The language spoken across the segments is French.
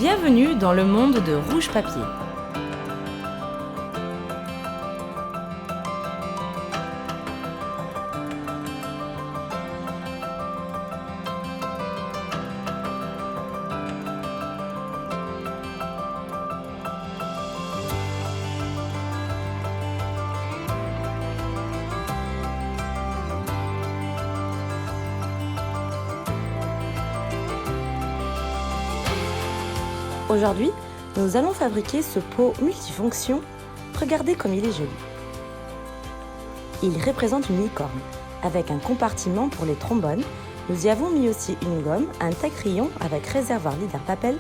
Bienvenue dans le monde de Rouge Papier. Aujourd'hui, nous allons fabriquer ce pot multifonction. Regardez comme il est joli. Il représente une licorne, avec un compartiment pour les trombones. Nous y avons mis aussi une gomme, un taille-crayon avec réservoir leader-papel,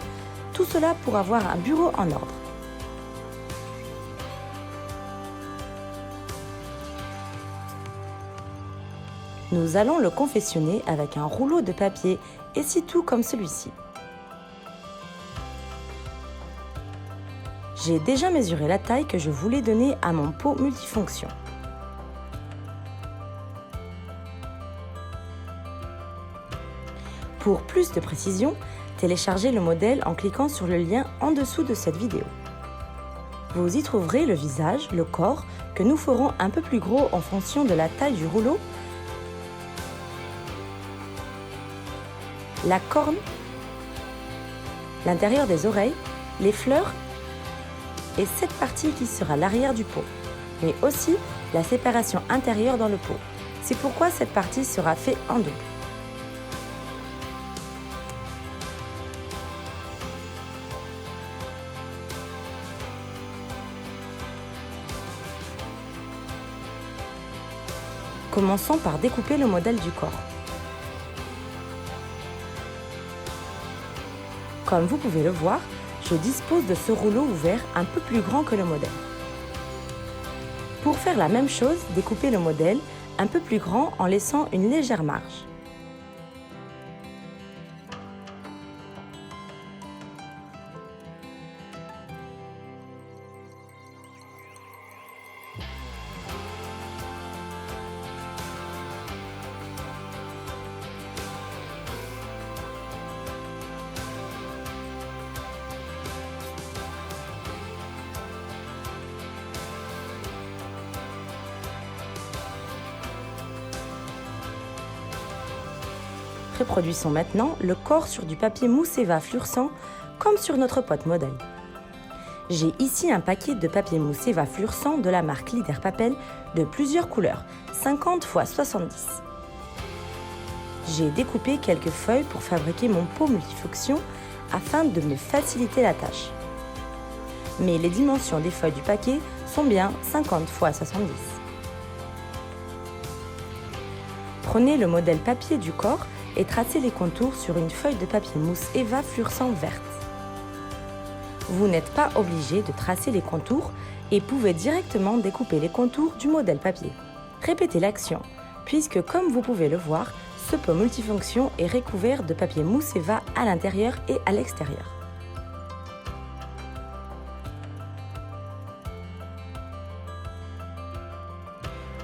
tout cela pour avoir un bureau en ordre. Nous allons le confectionner avec un rouleau de papier essuie-tout comme celui-ci. J'ai déjà mesuré la taille que je voulais donner à mon pot multifonction. Pour plus de précision, téléchargez le modèle en cliquant sur le lien en dessous de cette vidéo. Vous y trouverez le visage, le corps, que nous ferons un peu plus gros en fonction de la taille du rouleau, la corne, l'intérieur des oreilles, les fleurs et cette partie qui sera l'arrière du pot, mais aussi la séparation intérieure dans le pot. C'est pourquoi cette partie sera faite en double. Commençons par découper le modèle du corps. Comme vous pouvez le voir, je dispose de ce rouleau ouvert un peu plus grand que le modèle. Pour faire la même chose, découpez le modèle un peu plus grand en laissant une légère marge. Reproduisons maintenant le corps sur du papier mousse Eva fluorescent comme sur notre pot modèle. J'ai ici un paquet de papier mousse Eva fluorescent de la marque Leader-Papel de plusieurs couleurs, 50 x 70. J'ai découpé quelques feuilles pour fabriquer mon pot multifonction afin de me faciliter la tâche. Mais les dimensions des feuilles du paquet sont bien 50 x 70. Prenez le modèle papier du corps et tracez les contours sur une feuille de papier mousse Eva fluorescent verte. Vous n'êtes pas obligé de tracer les contours et pouvez directement découper les contours du modèle papier. Répétez l'action, puisque comme vous pouvez le voir, ce pot multifonction est recouvert de papier mousse Eva à l'intérieur et à l'extérieur.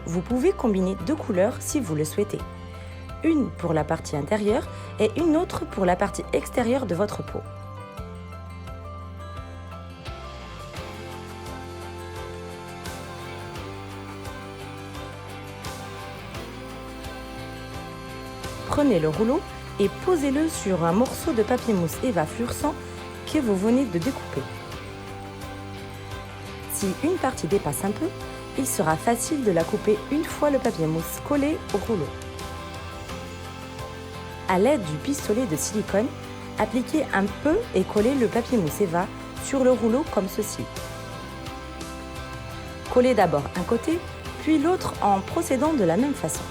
Vous pouvez combiner deux couleurs si vous le souhaitez. Une pour la partie intérieure et une autre pour la partie extérieure de votre pot. Prenez le rouleau et posez-le sur un morceau de papier mousse Eva fluorescent que vous venez de découper. Si une partie dépasse un peu, il sera facile de la couper une fois le papier mousse collé au rouleau. À l'aide du pistolet de silicone, appliquez un peu et collez le papier mousse Eva sur le rouleau comme ceci. Collez d'abord un côté, puis l'autre en procédant de la même façon.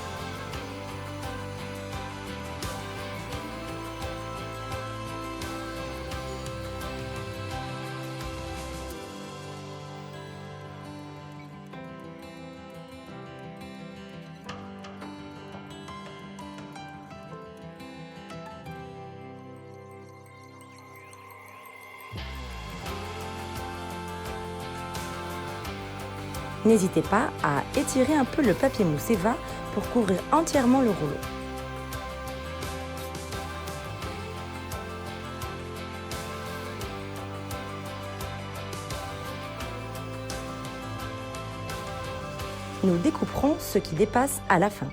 N'hésitez pas à étirer un peu le papier mousse Eva pour couvrir entièrement le rouleau. Nous découperons ce qui dépasse à la fin.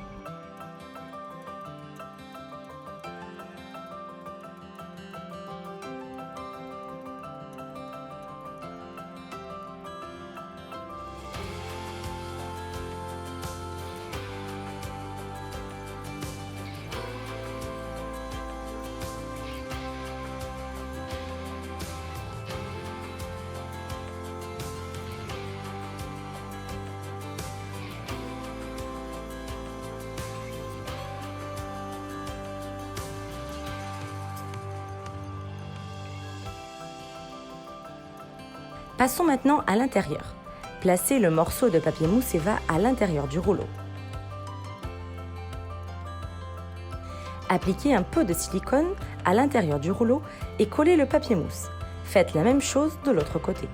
Passons maintenant à l'intérieur. Placez le morceau de papier mousse Eva à l'intérieur du rouleau. Appliquez un peu de silicone à l'intérieur du rouleau et collez le papier mousse. Faites la même chose de l'autre côté.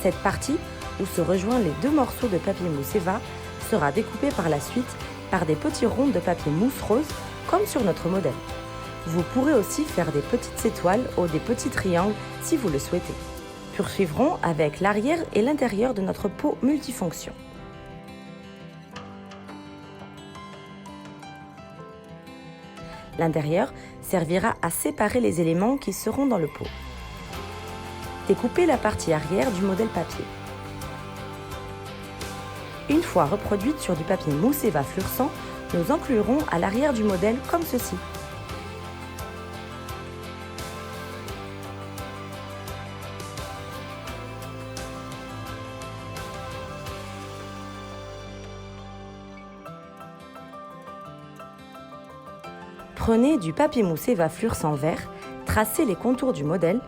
Cette partie, où se rejoignent les deux morceaux de papier mousse Eva, sera découpée par la suite par des petits ronds de papier mousse rose, comme sur notre modèle. Vous pourrez aussi faire des petites étoiles ou des petits triangles si vous le souhaitez. Poursuivrons avec l'arrière et l'intérieur de notre pot multifonction. L'intérieur servira à séparer les éléments qui seront dans le pot. Découpez la partie arrière du modèle papier. Une fois reproduite sur du papier mousse Eva fluorescent, nous inclurons à l'arrière du modèle comme ceci. Prenez du papier mousse Eva fluorescent vert, tracez les contours du modèle,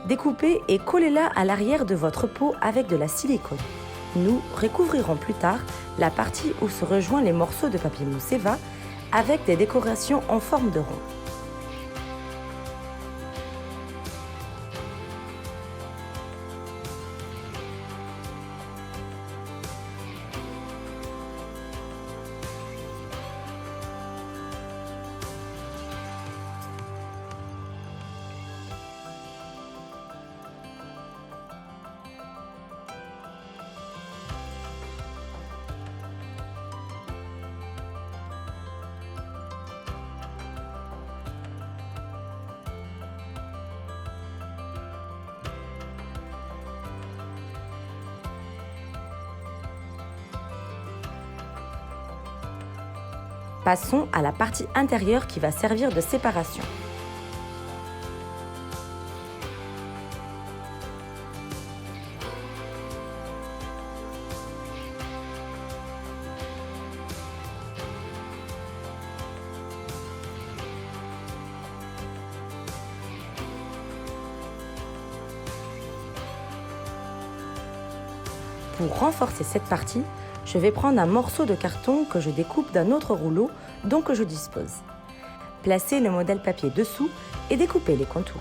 découpez et collez-la à l'arrière de votre pot avec de la silicone. Nous recouvrirons plus tard la partie où se rejoignent les morceaux de papier mousse Eva avec des décorations en forme de rond. Passons à la partie intérieure qui va servir de séparation. Pour renforcer cette partie, je vais prendre un morceau de carton que je découpe d'un autre rouleau dont je dispose. Placez le modèle papier dessous et découpez les contours.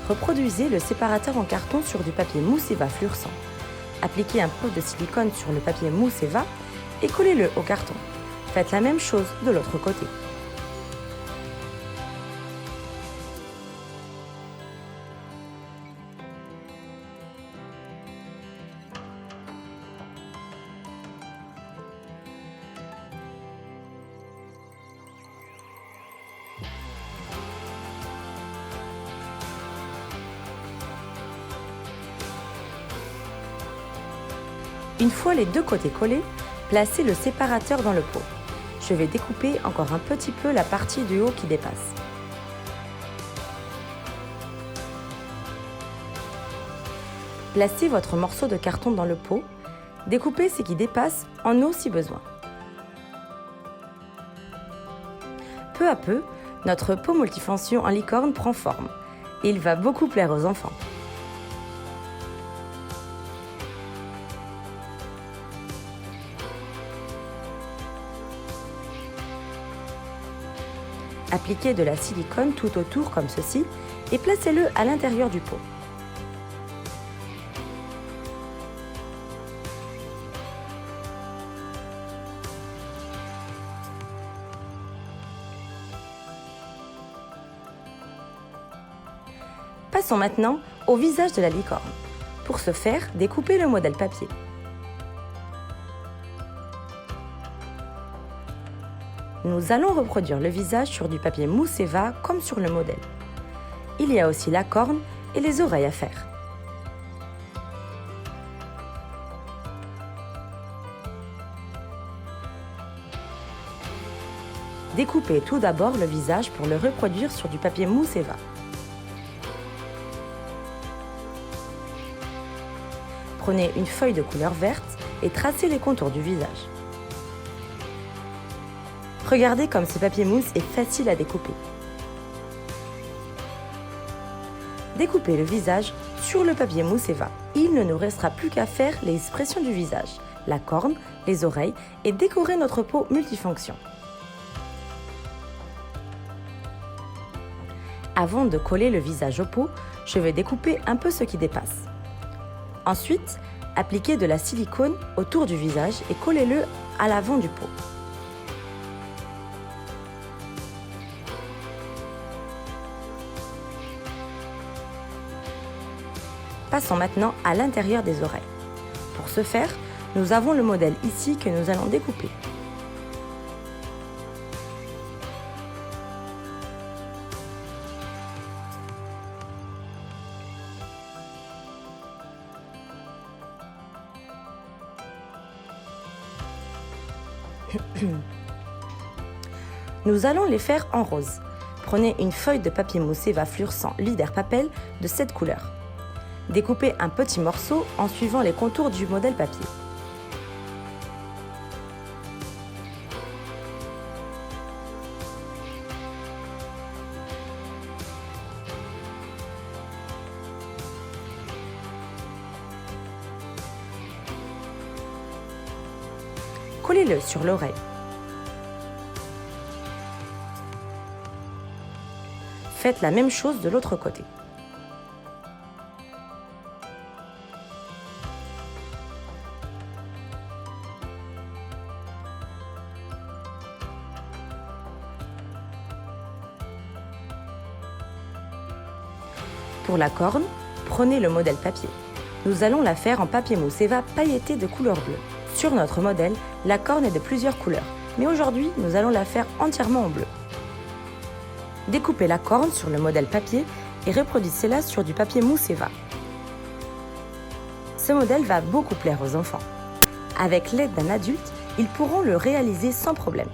Reproduisez le séparateur en carton sur du papier mousse Eva fluorescent. Appliquez un peu de silicone sur le papier mousse Eva et collez-le au carton. Faites la même chose de l'autre côté. Une fois les deux côtés collés, placez le séparateur dans le pot. Je vais découper encore un petit peu la partie du haut qui dépasse. Placez votre morceau de carton dans le pot. Découpez ce qui dépasse en eau si besoin. Peu à peu, notre pot multifonction en licorne prend forme. Il va beaucoup plaire aux enfants. Appliquez de la silicone tout autour comme ceci et placez-le à l'intérieur du pot. Passons maintenant au visage de la licorne. Pour ce faire, découpez le modèle papier. Nous allons reproduire le visage sur du papier mousse Eva comme sur le modèle. Il y a aussi la corne et les oreilles à faire. Découpez tout d'abord le visage pour le reproduire sur du papier mousse Eva. Prenez une feuille de couleur verte et tracez les contours du visage. Regardez comme ce papier mousse est facile à découper. Découpez le visage sur le papier mousse Eva. Il ne nous restera plus qu'à faire les expressions du visage, la corne, les oreilles et décorer notre pot multifonction. Avant de coller le visage au pot, je vais découper un peu ce qui dépasse. Ensuite, appliquez de la silicone autour du visage et collez-le à l'avant du pot. Passons maintenant à l'intérieur des oreilles. Pour ce faire, nous avons le modèle ici que nous allons découper. Nous allons les faire en rose. Prenez une feuille de papier mousse Eva fluorescent Leader Papel de cette couleur. Découpez un petit morceau en suivant les contours du modèle papier. Collez-le sur l'oreille. Faites la même chose de l'autre côté. Pour la corne, prenez le modèle papier. Nous allons la faire en papier mousse Eva pailleté de couleur bleue. Sur notre modèle, la corne est de plusieurs couleurs, mais aujourd'hui, nous allons la faire entièrement en bleu. Découpez la corne sur le modèle papier et reproduisez-la sur du papier mousse Eva. Ce modèle va beaucoup plaire aux enfants. Avec l'aide d'un adulte, ils pourront le réaliser sans problème.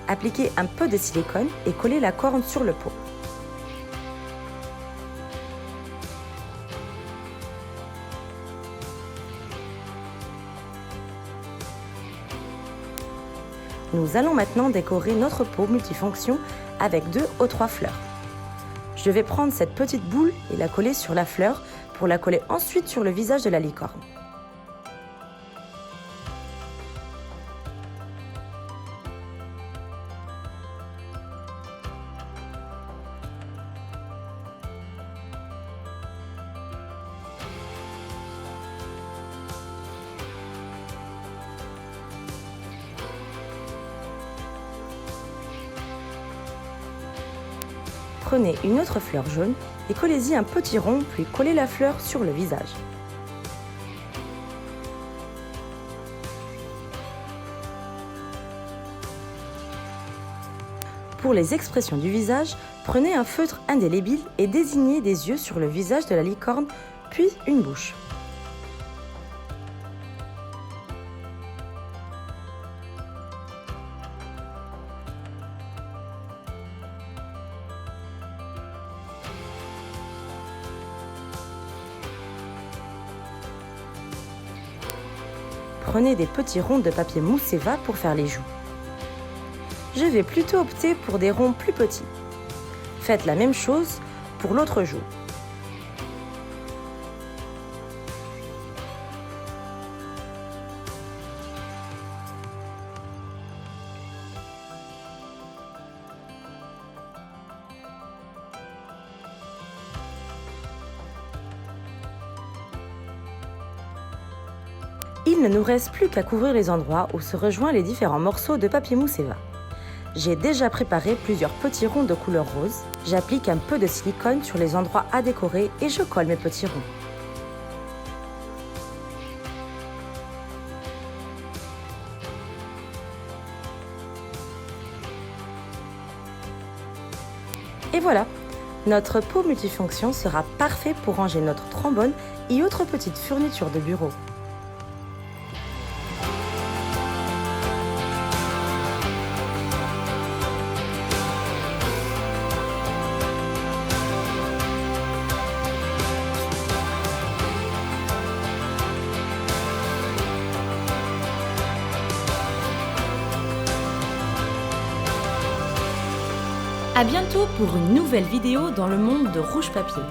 Appliquez un peu de silicone et collez la corne sur le pot. Nous allons maintenant décorer notre pot multifonction avec 2 ou 3 fleurs. Je vais prendre cette petite boule et la coller sur la fleur pour la coller ensuite sur le visage de la licorne. Prenez une autre fleur jaune et collez-y un petit rond, puis collez la fleur sur le visage. Pour les expressions du visage, prenez un feutre indélébile et désignez des yeux sur le visage de la licorne, puis une bouche. Prenez des petits ronds de papier mousse Eva pour faire les joues. Je vais plutôt opter pour des ronds plus petits. Faites la même chose pour l'autre joue. Il ne nous reste plus qu'à couvrir les endroits où se rejoignent les différents morceaux de papier mousse Eva. J'ai déjà préparé plusieurs petits ronds de couleur rose. J'applique un peu de silicone sur les endroits à décorer et je colle mes petits ronds. Et voilà, notre pot multifonction sera parfait pour ranger notre trombone et autres petites fournitures de bureau. À bientôt pour une nouvelle vidéo dans le monde de Rouge Papier.